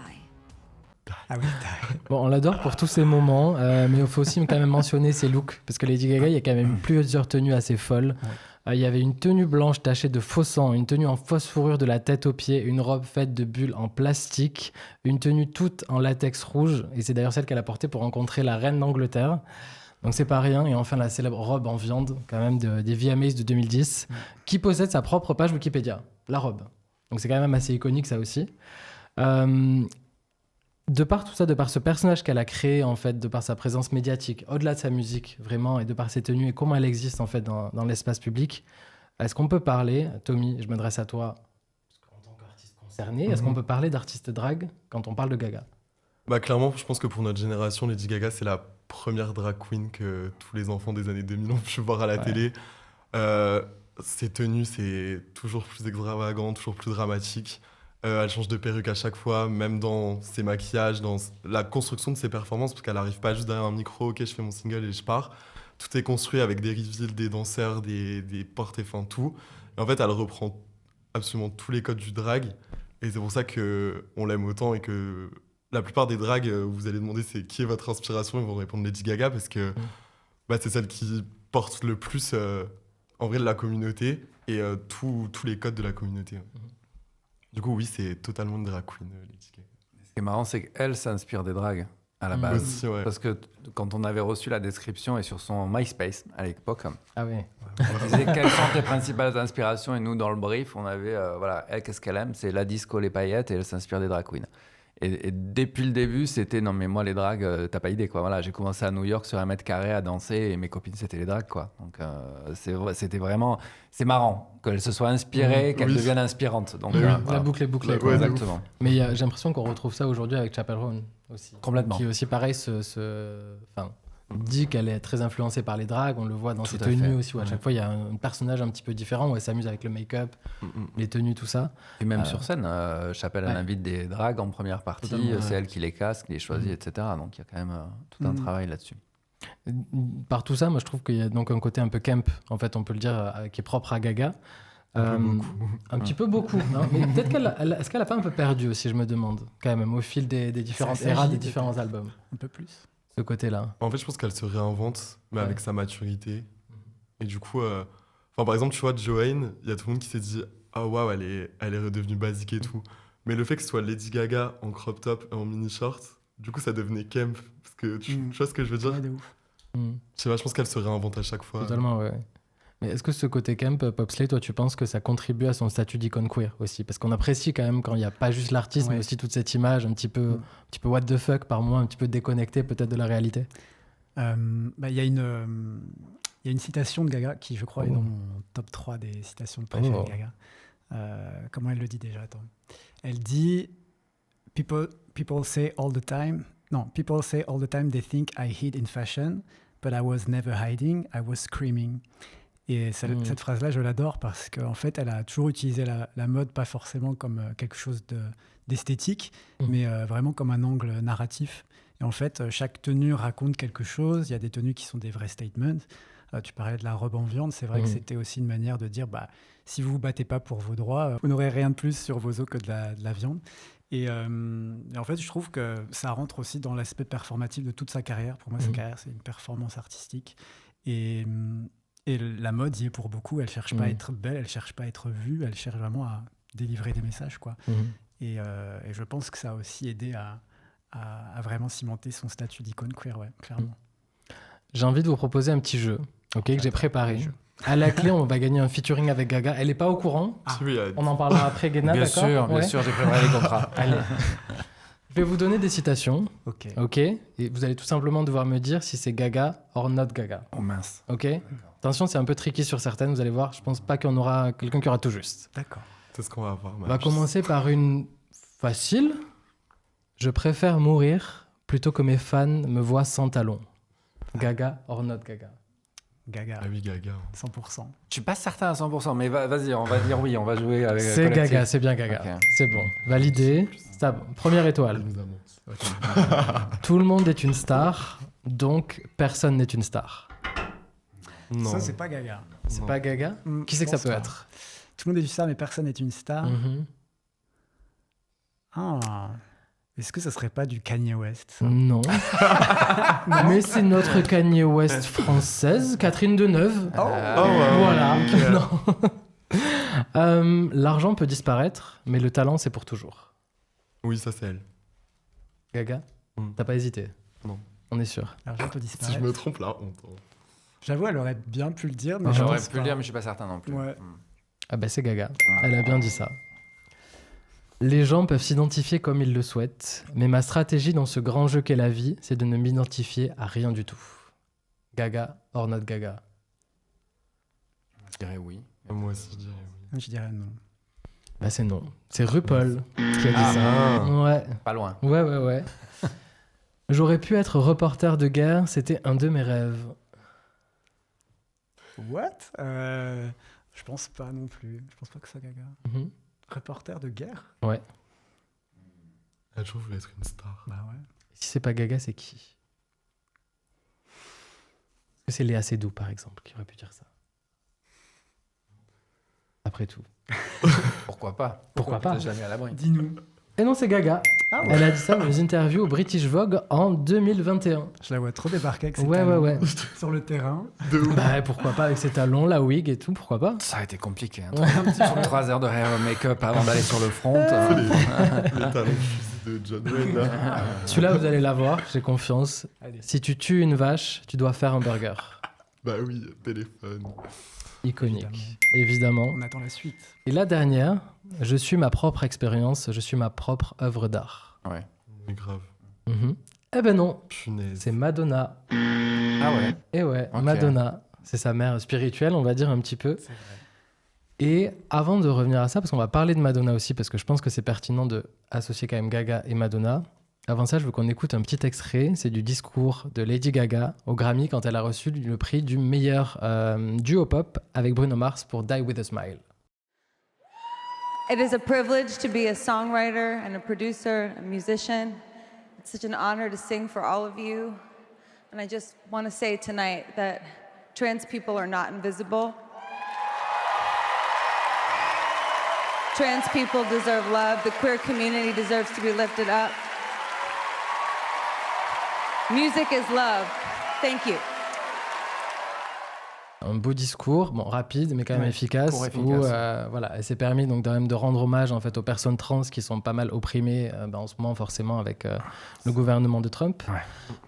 Ah oui, die. Bon, on l'adore pour tous ces moments, mais il faut aussi quand même mentionner ses looks, parce que Lady Gaga, il y a quand même plusieurs tenues assez folles. Il y avait une tenue blanche tachée de faux sang, une tenue en fausse fourrure de la tête aux pieds, une robe faite de bulles en plastique, une tenue toute en latex rouge, et c'est d'ailleurs celle qu'elle a portée pour rencontrer la reine d'Angleterre. Donc c'est pas rien. Et enfin la célèbre robe en viande, quand même, des VMAs de 2010, qui possède sa propre page Wikipédia, la robe. Donc c'est quand même assez iconique, ça aussi. De par tout ça, de par ce personnage qu'elle a créé, en fait, de par sa présence médiatique, au-delà de sa musique, vraiment, et de par ses tenues et comment elle existe, en fait, dans l'espace public, est-ce qu'on peut parler, Tommy, je m'adresse à toi, en tant qu'artiste concerné, est-ce qu'on peut parler d'artiste drag quand on parle de Gaga ? Bah clairement, je pense que pour notre génération, Lady Gaga, c'est la première drag queen que tous les enfants des années 2000 ont pu voir à la télé. Ses tenues, c'est toujours plus extravagant, toujours plus dramatique. Elle change de perruque à chaque fois, même dans ses maquillages, dans la construction de ses performances, parce qu'elle n'arrive pas juste derrière un micro, ok, je fais mon single et je pars. Tout est construit avec des reveals, des danseurs, des portes, enfin tout. Et en fait, elle reprend absolument tous les codes du drag. Et c'est pour ça qu'on l'aime autant et que la plupart des drags, vous allez demander c'est qui est votre inspiration, ils vont répondre Lady Gaga parce que c'est celle qui porte le plus en vrai de la communauté et tous les codes de la communauté. Du coup, oui, c'est totalement une drag queen, Lady Gaga. Ce qui est marrant, c'est qu'elle s'inspire des drags à la base. Aussi, ouais. Parce que quand on avait reçu la description et sur son MySpace à l'époque, ah oui. elle disait quelles sont tes principales inspirations et nous, dans le brief, on avait, elle, qu'est-ce qu'elle aime ? C'est la disco, les paillettes et elle s'inspire des drag queens. Et depuis le début, c'était non, mais moi, les drags, t'as pas idée, quoi. Voilà, j'ai commencé à New York sur 1 mètre carré à danser et mes copines, c'était les drags, quoi. Donc, c'était vraiment. C'est marrant qu'elle se soit inspirée, qu'elle devienne inspirante. Donc, la voilà. boucle est bouclée. Ouais, exactement. Mais j'ai l'impression qu'on retrouve ça aujourd'hui avec Chappell Roan aussi. Complètement. Qui aussi, pareil, dit qu'elle est très influencée par les drags. On le voit dans ses tenues aussi, où à chaque fois, il y a un personnage un petit peu différent, où elle s'amuse avec le make-up, les tenues, tout ça. Et même sur scène, Chappell, elle invite des drags en première partie. C'est elle qui les casse, qui les choisit, etc. Donc, il y a quand même tout un travail là-dessus. Par tout ça, moi, je trouve qu'il y a donc un côté un peu camp, en fait, on peut le dire, qui est propre à Gaga. Un petit peu beaucoup. Hein. Mais peut-être est-ce qu'elle a pas un peu perdu aussi, je me demande, quand même, au fil des différentes éras, des différents albums. Un peu plus. Ce côté-là. En fait, je pense qu'elle se réinvente, mais avec sa maturité. Et du coup, par exemple, tu vois, Joanne, il y a tout le monde qui s'est dit « Ah, waouh, elle est redevenue basique et tout. » Mais le fait que ce soit Lady Gaga en crop top et en mini short, du coup, ça devenait camp. Parce que tu vois ce que je veux dire ? Ouais, de ouf. Je sais pas, je pense qu'elle se réinvente à chaque fois. Totalement, ouais. Mais est-ce que ce côté camp, Popsley, toi, tu penses que ça contribue à son statut d'icône queer aussi ? Parce qu'on apprécie quand même quand il n'y a pas juste l'artiste, mais aussi toute cette image un petit peu what the fuck par moment, un petit peu déconnectée peut-être de la réalité. Il y a une citation de Gaga qui, je crois, est dans mon top 3 des citations préférées de Gaga. Comment elle le dit déjà ? Attends. Elle dit « People say all the time they think I hid in fashion, but I was never hiding, I was screaming. » Et cette phrase-là, je l'adore parce qu'en fait, elle a toujours utilisé la mode, pas forcément comme quelque chose d'esthétique, mais vraiment comme un angle narratif. Et en fait, chaque tenue raconte quelque chose. Il y a des tenues qui sont des vrais statements. Tu parlais de la robe en viande, c'est vrai que c'était aussi une manière de dire si vous vous battez pas pour vos droits, vous n'aurez rien de plus sur vos os que de la viande. Et en fait, je trouve que ça rentre aussi dans l'aspect performatif de toute sa carrière. Pour moi, sa carrière, c'est une performance artistique. Et la mode y est pour beaucoup. Elle cherche pas à être belle, elle cherche pas à être vue, elle cherche vraiment à délivrer des messages, quoi. Et je pense que ça a aussi aidé à vraiment cimenter son statut d'icône queer, clairement. J'ai envie de vous proposer un petit jeu, que j'ai préparé. À la clé, on va gagner un featuring avec Gaga. Elle n'est pas au courant. On en parlera après, Guéna, d'accord ? Bien sûr, j'ai préparé les contrats. Allez. Je vais vous donner des citations. Ok. Et vous allez tout simplement devoir me dire si c'est Gaga or not Gaga. Oh mince. Ok. Attention, c'est un peu tricky sur certaines, vous allez voir. Je pense pas qu'on aura quelqu'un qui aura tout juste. D'accord. C'est ce qu'on va voir. On va commencer par une facile. Je préfère mourir plutôt que mes fans me voient sans talons. Gaga or not Gaga. Gaga. Ah oui, Gaga. 100%. Je suis pas certain à 100%, mais vas-y, on va dire oui, on va jouer avec. C'est Gaga, c'est bien Gaga. Okay. C'est bon. Validé. Première étoile. Tout le monde est une star, donc personne n'est une star. Non. Ça, c'est pas Gaga. C'est pas Gaga ? Qui c'est que ça peut être ? Tout le monde est une star, mais personne n'est une star. Est-ce que ça serait pas du Kanye West, ça ? Non. Mais c'est notre Kanye West française, Catherine Deneuve. Voilà. Non. L'argent peut disparaître, mais le talent, c'est pour toujours. Oui, ça, c'est elle. Gaga ? T'as pas hésité ? Non. On est sûr. L'argent peut disparaître. Si je me trompe, là, honte. J'avoue, elle aurait bien pu le dire, mais j'aurais pu le dire, mais je suis pas certain non plus. Ouais. Ah c'est Gaga. Elle a bien dit ça. Les gens peuvent s'identifier comme ils le souhaitent, mais ma stratégie dans ce grand jeu qu'est la vie, c'est de ne m'identifier à rien du tout. Gaga or not Gaga ? Je dirais oui. Moi aussi, je dirais oui. Je dirais non. C'est non. C'est RuPaul qui a dit ça. Ouais. Pas loin. Ouais. J'aurais pu être reporter de guerre, c'était un de mes rêves. What ? Je pense pas non plus. Je pense pas que ça Gaga. Reporter de guerre ? Ouais. Elle a toujours voulu être une star. Bah ouais. Si c'est pas Gaga, c'est qui ? Est-ce que c'est Léa Seydoux, par exemple, qui aurait pu dire ça ? Après tout. Pourquoi pas ? Pourquoi pas ? Jamais à l'abri. Dis-nous. Et non, c'est Gaga. Elle a dit ça dans une interview au British Vogue en 2021. Je la vois trop débarquer avec ses talons sur le terrain. Pourquoi pas avec ses talons, la wig et tout, pourquoi pas ? Ça a été compliqué. 3 heures de hair make-up avant d'aller sur le front. Les talons de John Wayne. Celui-là, vous allez l'avoir, j'ai confiance. Allez. Si tu tues une vache, tu dois faire un burger. Bah oui, téléphone. Iconique, évidemment. On attend la suite. Et la dernière, je suis ma propre expérience, je suis ma propre œuvre d'art. Ouais. Mais grave. Eh ben non, punaise. C'est Madonna. Ah ouais. Et ouais, okay. Madonna, c'est sa mère spirituelle, on va dire un petit peu. C'est vrai. Et avant de revenir à ça, parce qu'on va parler de Madonna aussi, parce que je pense que c'est pertinent de associer quand même Gaga et Madonna. Avant ça, je veux qu'on écoute un petit extrait. C'est du discours de Lady Gaga au Grammy quand elle a reçu le prix du meilleur duo pop avec Bruno Mars pour Die With A Smile. It is a privilege to be a songwriter and a producer, a musician. It's such an honor to sing for all of you. And I just want to say tonight that trans people are not invisible. Trans people deserve love. The queer community deserves to be lifted up. Music is love. Thank you. Un beau discours, bon, rapide mais quand même efficace, où voilà, elle s'est permis donc même de rendre hommage en fait aux personnes trans qui sont pas mal opprimées en ce moment forcément avec le gouvernement de Trump,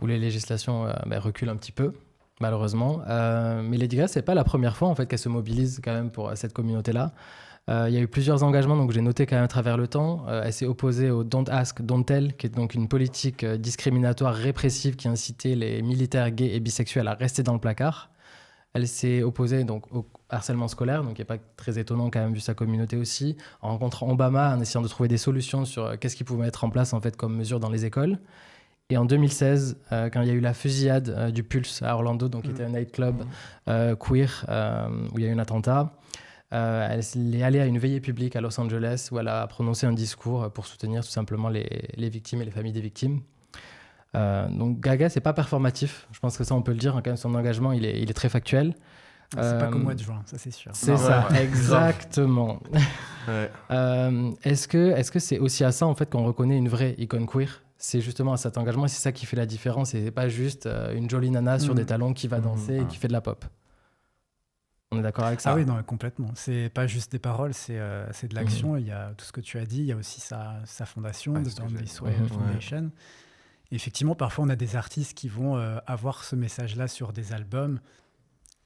où les législations reculent un petit peu malheureusement. Mais Lady Gaga, c'est pas la première fois en fait qu'elle se mobilise quand même pour cette communauté-là. Il y a eu plusieurs engagements, donc j'ai noté quand même à travers le temps. Elle s'est opposée au Don't Ask, Don't Tell, qui est donc une politique discriminatoire répressive qui incitait les militaires gays et bisexuels à rester dans le placard. Elle s'est opposée donc au harcèlement scolaire, donc il n'est pas très étonnant quand même vu sa communauté aussi, en rencontrant Obama, en essayant de trouver des solutions sur qu'est-ce qu'il pouvait mettre en place en fait comme mesure dans les écoles. Et en 2016, quand il y a eu la fusillade du Pulse à Orlando, donc qui était un nightclub queer où il y a eu un attentat, elle est allée à une veillée publique à Los Angeles où elle a prononcé un discours pour soutenir tout simplement les victimes et les familles des victimes. Donc Gaga, c'est pas performatif. Je pense que ça, on peut le dire. Quand même, son engagement, il est très factuel. C'est pas qu'au mois de juin, ça c'est sûr. C'est ça, exactement. Est-ce que c'est aussi à ça en fait qu'on reconnaît une vraie icône queer? C'est justement à cet engagement et c'est ça qui fait la différence. Et c'est pas juste une jolie nana sur des talons qui va danser et qui fait de la pop. On est d'accord avec ça? Ah oui, non, complètement. C'est pas juste des paroles, c'est de l'action. Il y a tout ce que tu as dit, il y a aussi sa fondation, The Don't This Way Foundation. Et effectivement, parfois on a des artistes qui vont avoir ce message-là sur des albums.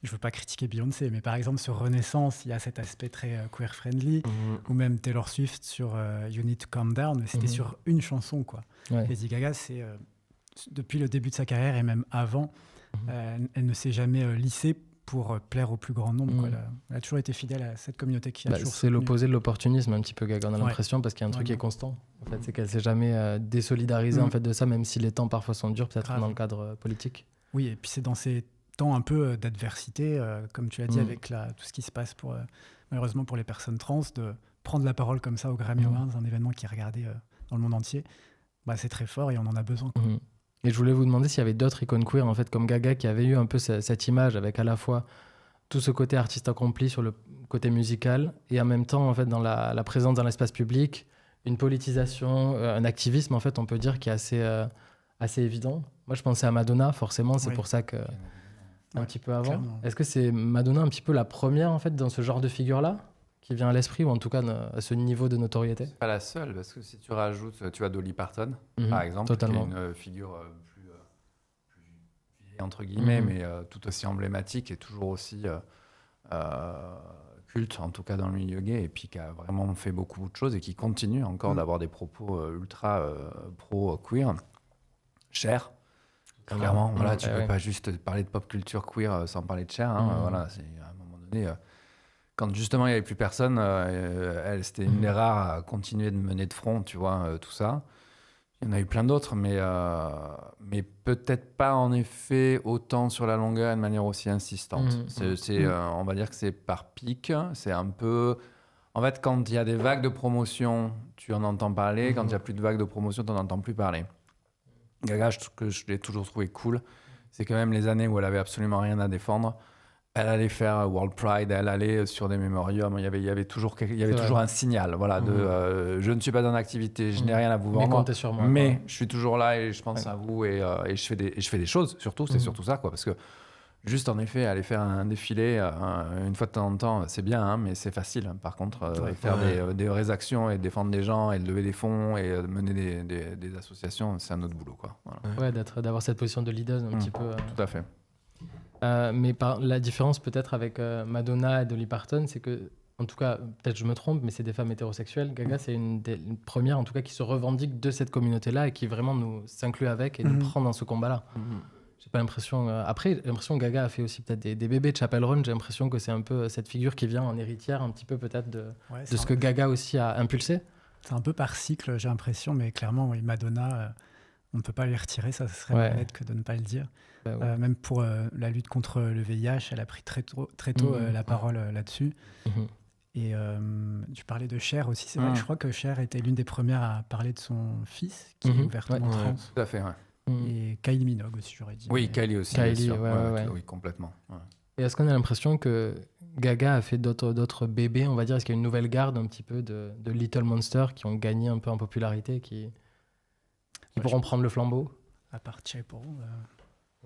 Je veux pas critiquer Beyoncé, mais par exemple sur Renaissance, il y a cet aspect très queer-friendly, ou même Taylor Swift sur You Need to Calm Down, mais c'était sur une chanson, quoi. Lady Gaga, c'est depuis le début de sa carrière et même avant, elle ne s'est jamais lissée pour plaire au plus grand nombre. Quoi. Elle a toujours été fidèle à cette communauté qui a toujours c'est l'opposé de l'opportunisme un petit peu, Gaga, on a l'impression, parce qu'il y a un truc qui est constant. En fait, c'est qu'elle s'est jamais désolidarisée en fait, de ça, même si les temps parfois sont durs, peut-être dans le cadre politique. Oui, et puis c'est dans ces temps un peu d'adversité, comme tu as dit, avec tout ce qui se passe malheureusement pour les personnes trans, de prendre la parole comme ça au Grammy Awards, un événement qui est regardé dans le monde entier, c'est très fort et on en a besoin. Quoi. Et je voulais vous demander s'il y avait d'autres icônes queer en fait, comme Gaga, qui avait eu un peu cette image avec à la fois tout ce côté artiste accompli sur le côté musical et en même temps en fait, dans la présence dans l'espace public, une politisation, un activisme en fait, on peut dire qui est assez évident. Moi je pensais à Madonna, forcément, c'est pour ça que... un petit peu avant. Clairement. Est-ce que c'est Madonna un petit peu la première en fait dans ce genre de figure-là qui vient à l'esprit, ou en tout cas à ce niveau de notoriété? C'est pas la seule, parce que si tu rajoutes, tu as Dolly Parton, par exemple, totalement. qui est une figure plus vieille, entre guillemets, mais tout aussi emblématique et toujours aussi culte, en tout cas dans le milieu gay, et puis qui a vraiment fait beaucoup de choses et qui continue encore d'avoir des propos ultra pro-queer, Cher. Clairement, voilà, tu peux pas juste parler de pop culture queer sans parler de Cher. Voilà, c'est à un moment donné, quand justement il n'y avait plus personne, elle c'était une des rares à continuer de mener de front, tu vois, tout ça. Il y en a eu plein d'autres, mais peut-être pas en effet autant sur la longueur et de manière aussi insistante. On va dire que c'est par pic, c'est un peu... En fait, quand il y a des vagues de promotion, tu en entends parler. Quand il n'y a plus de vagues de promotion, tu n'en entends plus parler. Gaga, que je l'ai toujours trouvé cool, c'est quand même les années où elle avait absolument rien à défendre. Elle allait faire World Pride, elle allait sur des mémoriums. Il y avait toujours un signal, voilà, de je ne suis pas en activité, je n'ai rien à vous vendre, mais comptez sur moi, mais je suis toujours là et je pense à vous et je fais des choses. Surtout, c'est surtout ça, quoi, parce que juste en effet, aller faire un défilé une fois de temps en temps, c'est bien, mais c'est facile. Par contre, faire des vraies actions et défendre des gens et lever des fonds et mener des associations, c'est un autre boulot, quoi. Voilà. Ouais, d'avoir cette position de leader un petit peu. Tout à fait. Mais la différence peut-être avec Madonna et Dolly Parton, c'est que, en tout cas, peut-être je me trompe, mais c'est des femmes hétérosexuelles. Gaga, c'est une première, en tout cas, qui se revendique de cette communauté-là et qui vraiment s'inclut avec et nous prend dans ce combat-là. J'ai pas l'impression... Après, j'ai l'impression que Gaga a fait aussi peut-être des bébés de Chapel Roan. J'ai l'impression que c'est un peu cette figure qui vient en héritière un petit peu peut-être de ce que Gaga aussi a impulsé. C'est un peu par cycle, j'ai l'impression, mais clairement, oui, Madonna, on ne peut pas lui retirer, ça serait malhonnête que de ne pas le dire. Même pour la lutte contre le VIH, elle a pris très tôt la parole là-dessus. Et tu parlais de Cher aussi, c'est vrai que je crois que Cher était l'une des premières à parler de son fils, qui est ouvertement trans. Tout à fait, Et Kylie Minogue aussi, j'aurais dit. Oui, Kylie aussi. Kylie, oui, complètement. Et est-ce qu'on a l'impression que Gaga a fait d'autres bébés, on va dire? Est-ce qu'il y a une nouvelle garde un petit peu de Little Monster qui ont gagné un peu en popularité, qui pourront prendre le flambeau? À part Chapel.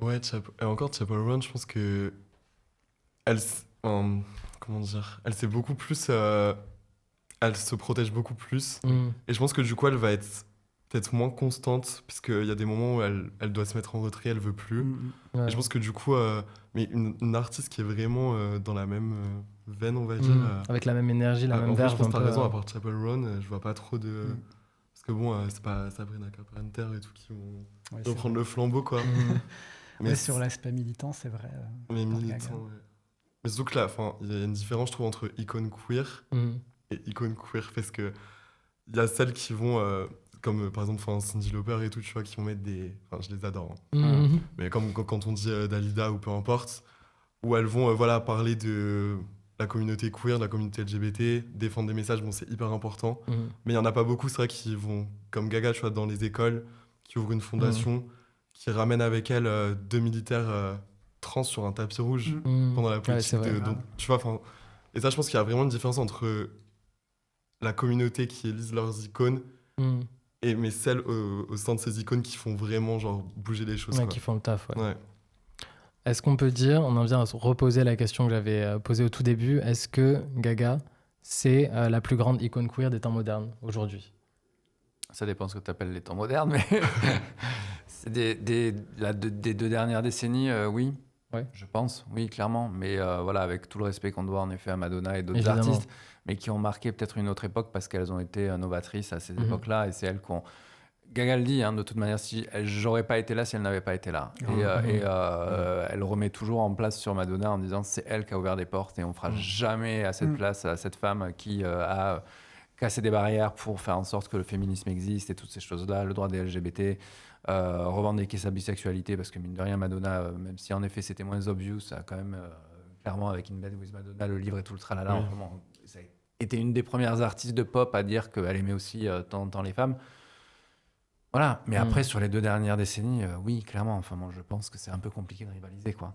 Ouais, et encore Chapel Roan, je pense que elle s'est beaucoup plus... elle se protège beaucoup plus. Et je pense que du coup, elle va être peut-être moins constante, puisqu'il y a des moments où elle doit se mettre en retrait, elle veut plus. Et je pense que du coup, mais une artiste qui est vraiment dans la même veine, on va dire. Avec la même énergie, la même verve. Je pense que t'as raison, à part Chapel Roan, je vois pas trop de... Parce que bon, c'est pas Sabrina Carpenter et tout qui vont prendre le flambeau, quoi. Mais sur l'aspect militant, c'est vrai. Mais militant, Mais surtout que là, il y a une différence, je trouve, entre icône queer et icône queer, parce que il y a celles qui vont... comme par exemple Cyndi Lauper et tout, tu vois, qui vont mettre des... Enfin, je les adore. Mais comme quand on dit Dalida ou peu importe, où elles vont parler de la communauté queer, de la communauté LGBT, défendre des messages, bon, c'est hyper important. Mais il n'y en a pas beaucoup, c'est vrai, qui vont, comme Gaga, tu vois, dans les écoles, qui ouvrent une fondation qui ramène avec elle 2 militaires trans sur un tapis rouge pendant la politique. Donc, tu vois, et ça, je pense qu'il y a vraiment une différence entre la communauté qui élise leurs icônes mais celles au sein de ces icônes qui font vraiment genre bouger les choses. Ouais, qui font le taf, ouais. Est-ce qu'on peut dire, on en vient à reposer la question que j'avais posée au tout début, est-ce que Gaga, c'est la plus grande icône queer des temps modernes aujourd'hui ? Ça dépend ce que tu appelles les temps modernes, mais c'est des 2 dernières décennies, oui. Ouais. Je pense, oui, clairement. Mais voilà, avec tout le respect qu'on doit en effet à Madonna et d'autres artistes, mais qui ont marqué peut-être une autre époque parce qu'elles ont été novatrices à ces époques-là et c'est elles qu'on... Gaga le dit, de toute manière, j'aurais pas été là si elle n'avait pas été là. Elle remet toujours en place sur Madonna en disant c'est elle qui a ouvert des portes et on fera jamais à cette place à cette femme qui a cassé des barrières pour faire en sorte que le féminisme existe et toutes ces choses-là, le droit des LGBT, revendiquer sa bisexualité parce que mine de rien, Madonna, même si en effet c'était moins obvious, ça a quand même clairement avec In Bed With Madonna, le livre et tout le tralala, ça a été une des premières artistes de pop à dire qu'elle aimait aussi de temps en temps les femmes. Voilà, mais après, sur les 2 dernières décennies, oui, clairement. Enfin, moi, je pense que c'est un peu compliqué de rivaliser, quoi.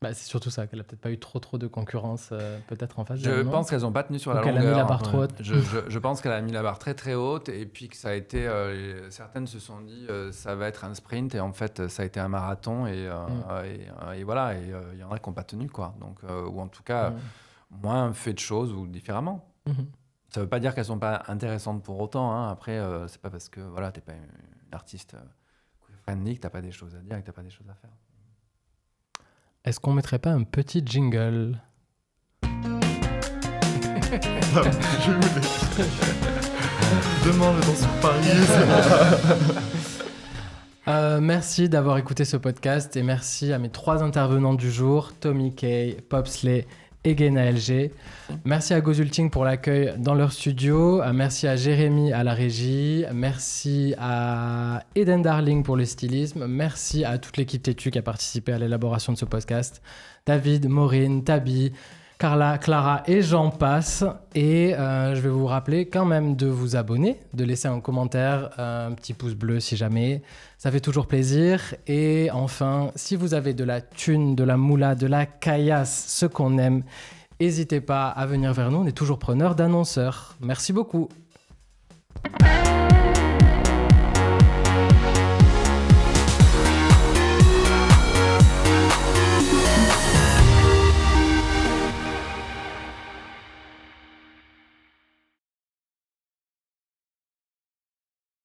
C'est surtout ça, qu'elle a peut-être pas eu trop de concurrence, peut-être en face. Je pense qu'elles n'ont pas tenu sur la longueur. Elle a mis la barre trop haute. Je pense qu'elle a mis la barre très très haute et puis que ça a été... certaines se sont dit ça va être un sprint et en fait, ça a été un marathon et voilà. Et il y en a qui n'ont pas tenu, quoi. Donc, ou en tout cas, moins fait de choses ou différemment. Ça ne veut pas dire qu'elles ne sont pas intéressantes pour autant. Après, c'est pas parce que voilà, tu n'es pas une artiste queer-friendly que tu n'as pas des choses à dire et que tu n'as pas des choses à faire. Est-ce qu'on ne mettrait pas un petit jingle ? Demain, je danse sur Paris. Merci d'avoir écouté ce podcast et merci à mes 3 intervenants du jour, Tommy Kay, Popsley et Guéna LG. Merci à Gozulting pour l'accueil dans leur studio. Merci à Jérémy à la régie. Merci à Eden Darling pour le stylisme. Merci à toute l'équipe Tétu qui a participé à l'élaboration de ce podcast. David, Maureen, Tabi, Carla, Clara et j'en passe. Et je vais vous rappeler quand même de vous abonner, de laisser un commentaire, un petit pouce bleu si jamais. Ça fait toujours plaisir. Et enfin, si vous avez de la thune, de la moula, de la caillasse, ce qu'on aime, n'hésitez pas à venir vers nous. On est toujours preneurs d'annonceurs. Merci beaucoup.